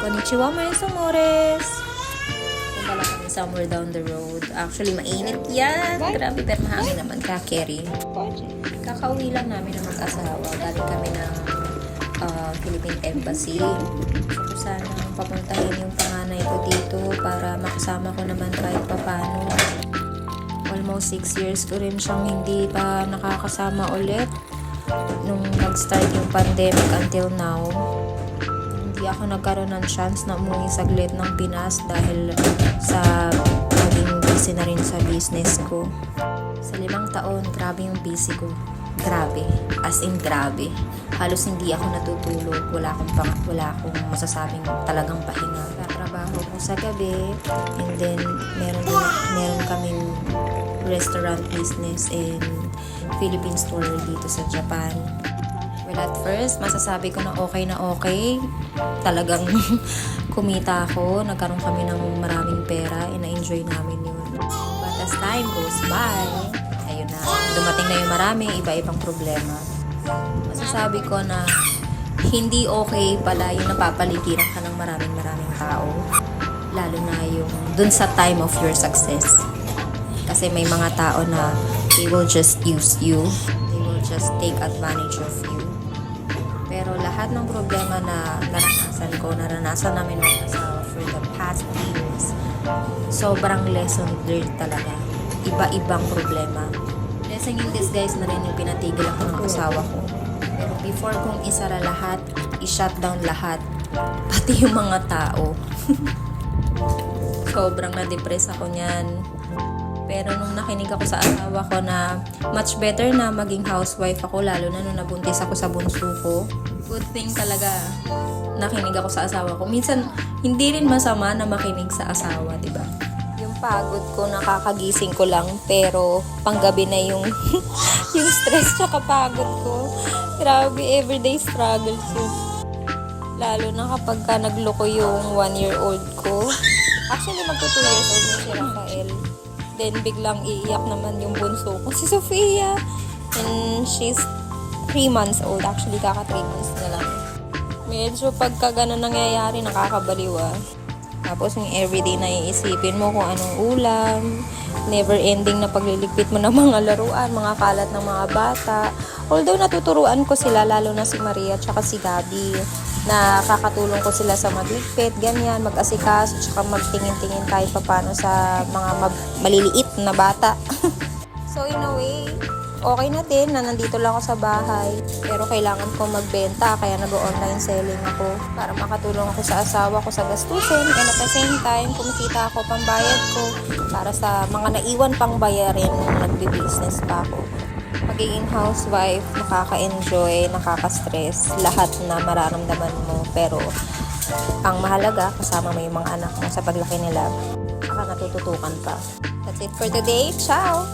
Konnichiwa mga sumores! Punta lang kami somewhere down the road. Actually, mainit yan. Grabe, pero mahangin naman ka, Kerry. Kakauwi lang namin ng mag-asawa. Galing kami ng Philippine Embassy. So, sana papuntahin yung panganay ko dito para makasama ko naman kahit papano. Almost 6 years ko rin siyang hindi pa nakakasama ulit. Nung nag-start yung pandemic until now, hindi ako nagkaroon ng chance na umuwi saglit ng Pinas dahil sa maging busy na rin sa business ko. Sa 5 taon, grabe yung busy ko. Grabe. As in, grabe. Halos hindi ako natutulog. Wala akong masasabing talagang pahinga. Trabaho ko sa gabi, and then meron kaming restaurant business and Philippine store dito sa Japan. Well, at first, masasabi ko na okay. Talagang kumita ako. Nagkaroon kami ng maraming pera and na-enjoy namin yun. But as time goes by, ayun na, dumating na yung maraming iba-ibang problema. Masasabi ko na hindi okay pala yung napapaligiran ka ng maraming tao. Lalo na yung dun sa time of your success. Kasi may mga tao na they will just use you. They will just take advantage of you. Pero lahat ng problema na naranasan namin ng asawa for the past years, sobrang lesson learned talaga. Iba-ibang problema. Blessing in disguise na rin yung pinatigil ako ng asawa ko. Pero before kong isara lahat, i-shutdown lahat, pati yung mga tao. Sobrang na-depress ako niyan. Pero nung nakinig ako sa asawa ko na much better na maging housewife ako, lalo na nung nabuntis ako sa bunso ko, good thing talaga nakinig ako sa asawa ko. Minsan, hindi rin masama na makinig sa asawa, diba? Yung pagod ko, nakakagising ko lang, pero panggabi na yung yung stress tsaka pagod ko. Grabe, everyday struggles yun. Lalo na kapag ka nagloko yung 1-year-old ko. Actually, magto 2 years old na si Rafael. Then, biglang iiyak naman yung bunso ko, si Sofia. And she's 3 months old. Actually, kaka 3 months na lang. Medyo pagka ganun nangyayari, nakakabaliw ah. Tapos, yung everyday na iisipin mo kung anong ulam. Never ending na pagliligpit mo ng mga laruan, mga kalat ng mga bata. Although, natuturuan ko sila, lalo na si Maria at si Gabi, na kakatulong ko sila sa magligpit, ganyan, mag-asikaso, tsaka magtingin-tingin kahit papano sa mga maliliit na bata. So, in a way, okay na din na nandito lang ako sa bahay. Pero kailangan ko magbenta, kaya nag-online selling ako para makatulong ako sa asawa ko sa gastusin. And at the same time, kumikita ako pambayad ko para sa mga naiwan pang bayarin nung nagbi-business pa ako. Magiging housewife, nakaka-enjoy, nakaka-stress, lahat na mararamdaman mo. Pero, ang mahalaga, kasama mo yung mga anak mo sa paglaki nila, saka natututukan ka. That's it for today. Ciao!